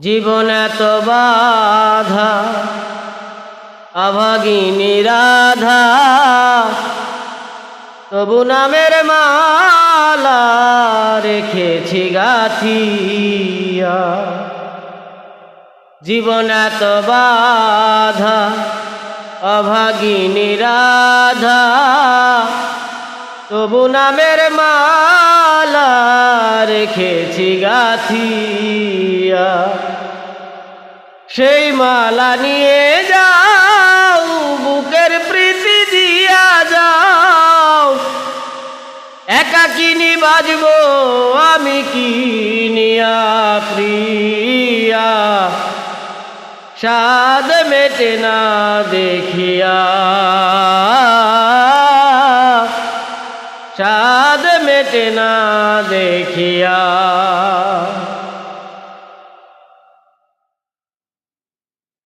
জীবন এত বাধা অভাগিনী রাধা, তবু নামের মালা রেখেছি গাথিয়া। জীবন এত বাধা অভাগিনী রাধা, তবু নামের মালা রেখেছি গাথিয়া। সেই মালা নিয়ে যাও, বুকের প্রীতি দিয়া যাও। একাকিনী বাজব আমি কি নিয়া প্রিয়া, স্বাদ মেটে না দেখিয়া।